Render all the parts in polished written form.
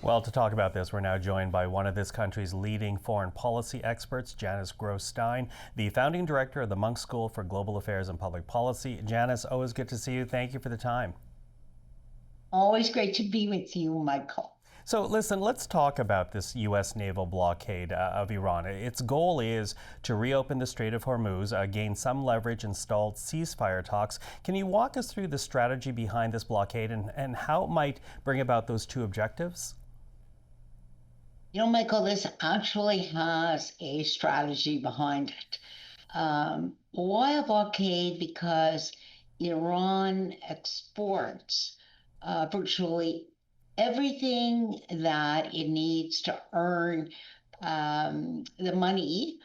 Well, to talk about this, we're now joined by one of this country's leading foreign policy experts, Janice Stein, the founding director of the Munk School for Global Affairs and Public Policy. Janice, always good to see you. Thank you for the time. Always great to be with you, Michael. So listen, let's talk about this U.S. naval blockade of Iran. Its goal is to reopen the Strait of Hormuz, gain some leverage, install ceasefire talks. Can you walk us through the strategy behind this blockade and how it might bring about those two objectives? Michael, this actually has a strategy behind it. Why a blockade? Because Iran exports virtually everything that it needs to earn the money,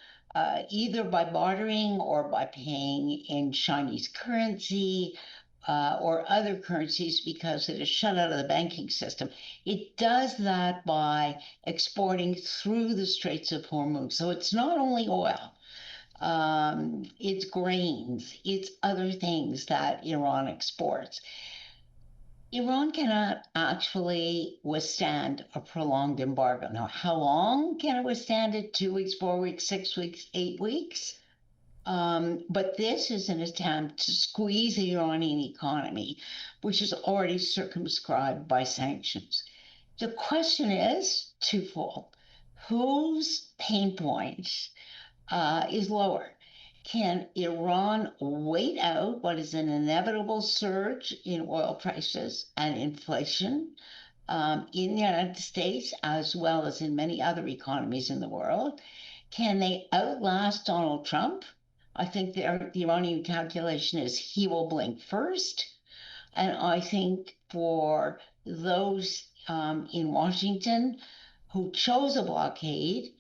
either by bartering or by paying in Chinese currency or other currencies, because it is shut out of the banking system. It does that by exporting through the Straits of Hormuz. So it's not only oil. It's grains, it's other things that Iran exports. Iran cannot actually withstand a prolonged embargo. Now, how long can it withstand it? 2 weeks, 4 weeks, 6 weeks, 8 weeks? But this is an attempt to squeeze the Iranian economy, which is already circumscribed by sanctions. The question is twofold. Whose pain point is lower? Can Iran wait out what is an inevitable surge in oil prices and inflation in the United States, as well as in many other economies in the world? Can they outlast Donald Trump? I think the Iranian calculation is he will blink first. And I think for those in Washington who chose a blockade,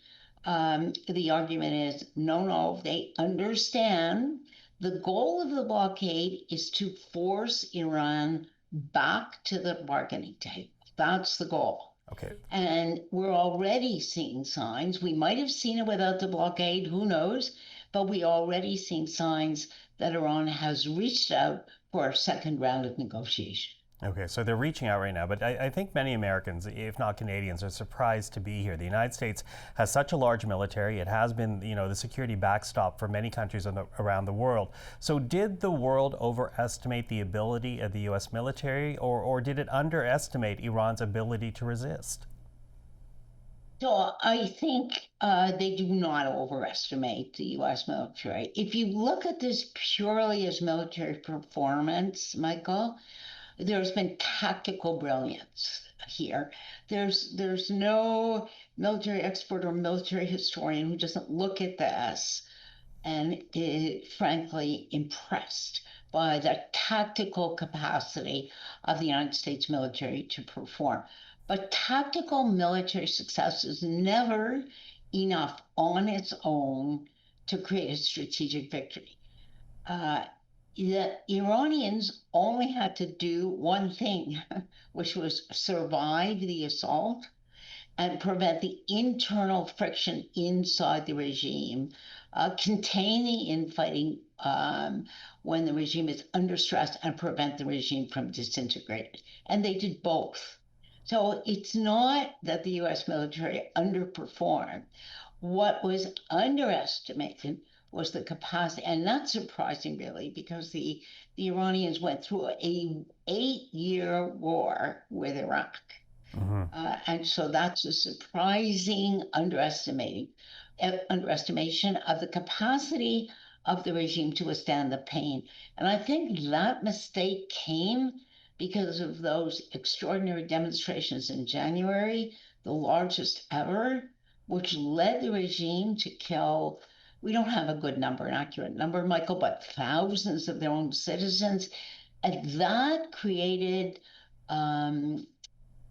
the argument is no, they understand the goal of the blockade is to force Iran back to the bargaining table. That's the goal. Okay. And we're already seeing signs. We might have seen it without the blockade, who knows? But we already seen signs that Iran has reached out for a second round of negotiation. Okay, so they're reaching out right now, but I think many Americans, if not Canadians, are surprised to be here. The United States has such a large military. It has been, the security backstop for many countries around the world. So did the world overestimate the ability of the U.S. military, or did it underestimate Iran's ability to resist? So I think they do not overestimate the U.S. military. If you look at this purely as military performance, Michael, there's been tactical brilliance here. There's no military expert or military historian who doesn't look at this and is frankly impressed by the tactical capacity of the United States military to perform. But tactical military success is never enough on its own to create a strategic victory. The Iranians only had to do one thing, which was survive the assault and prevent the internal friction inside the regime, contain the infighting when the regime is under stress, and prevent the regime from disintegrating. And they did both. So it's not that the U.S. military underperformed. What was underestimated was the capacity, and not surprising really, because the Iranians went through a 8-year war with Iraq. Mm-hmm. And so that's a surprising underestimation of the capacity of the regime to withstand the pain. And I think that mistake came because of those extraordinary demonstrations in January, the largest ever, which led the regime to kill, we don't have a good number, an accurate number, Michael, but thousands of their own citizens. And that created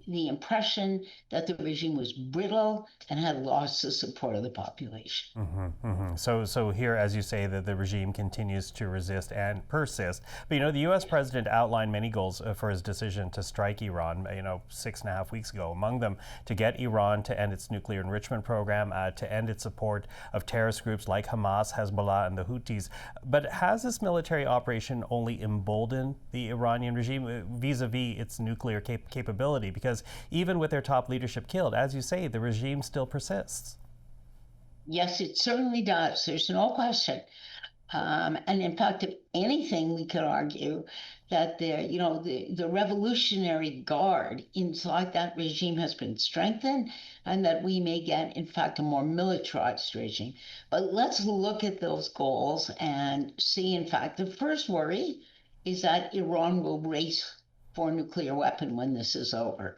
the impression that the regime was brittle and had lost the support of the population. Mm-hmm, mm-hmm. So here, as you say, that the regime continues to resist and persist. But the U.S. president outlined many goals for his decision to strike Iran, 6.5 weeks ago. Among them, to get Iran to end its nuclear enrichment program, to end its support of terrorist groups like Hamas, Hezbollah, and the Houthis. But has this military operation only emboldened the Iranian regime vis-a-vis its nuclear capability? Because because even with their top leadership killed, as you say, the regime still persists. Yes, it certainly does. There's no question. And in fact, if anything, we could argue that the Revolutionary Guard inside that regime has been strengthened, and that we may get, in fact, a more militarized regime. But let's look at those goals and see, in fact, the first worry is that Iran will race for a nuclear weapon when this is over,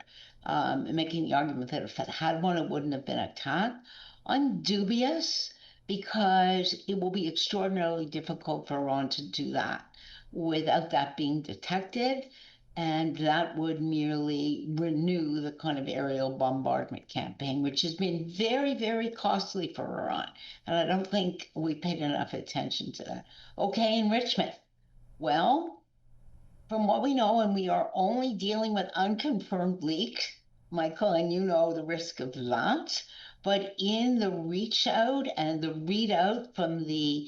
making the argument that if it had one, it wouldn't have been attacked. I'm dubious because it will be extraordinarily difficult for Iran to do that without that being detected. And that would merely renew the kind of aerial bombardment campaign, which has been very, very costly for Iran. And I don't think we paid enough attention to that. Okay, enrichment. Well, from what we know, and we are only dealing with unconfirmed leaks, Michael, and you know the risk of that. But in the reach out and the readout from the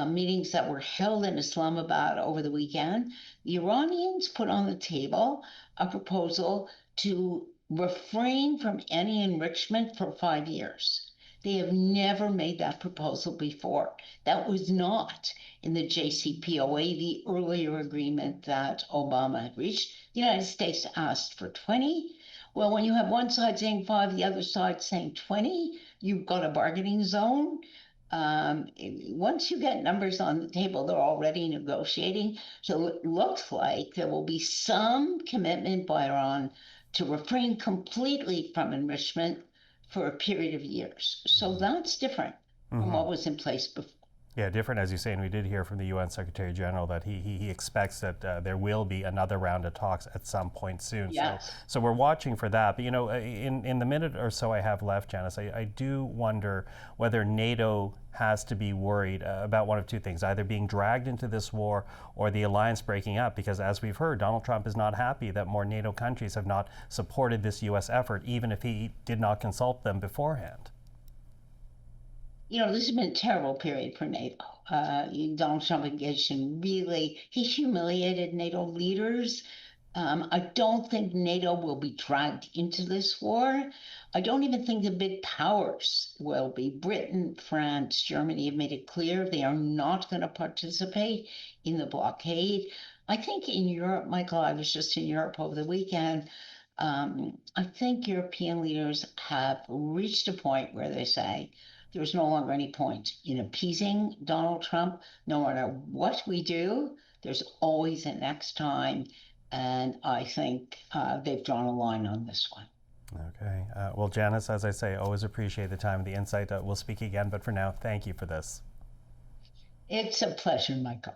meetings that were held in Islamabad over the weekend, the Iranians put on the table a proposal to refrain from any enrichment for 5 years. They have never made that proposal before. That was not in the JCPOA, the earlier agreement that Obama had reached. The United States asked for 20. Well, when you have one side saying 5, the other side saying 20, you've got a bargaining zone. Once you get numbers on the table, they're already negotiating. So it looks like there will be some commitment by Iran to refrain completely from enrichment for a period of years. So that's different from what was in place before. Yeah, different, as you say, and we did hear from the UN Secretary General that he expects that there will be another round of talks at some point soon. Yes. So we're watching for that. But in the minute or so I have left, Janice, I do wonder whether NATO has to be worried about one of two things: either being dragged into this war or the alliance breaking up. Because as we've heard, Donald Trump is not happy that more NATO countries have not supported this U.S. effort, even if he did not consult them beforehand. This has been a terrible period for NATO. Donald Trump engaged in he humiliated NATO leaders. I don't think NATO will be dragged into this war. I don't even think the big powers will be. Britain, France, Germany have made it clear they are not going to participate in the blockade. I think in Europe, Michael, I was just in Europe over the weekend. I think European leaders have reached a point where they say, there's no longer any point in appeasing Donald Trump. No matter what we do, there's always a next time. And I think they've drawn a line on this one. Okay. Well, Janice, as I say, always appreciate the time and the insight. We'll speak again, but for now, thank you for this. It's a pleasure, Michael.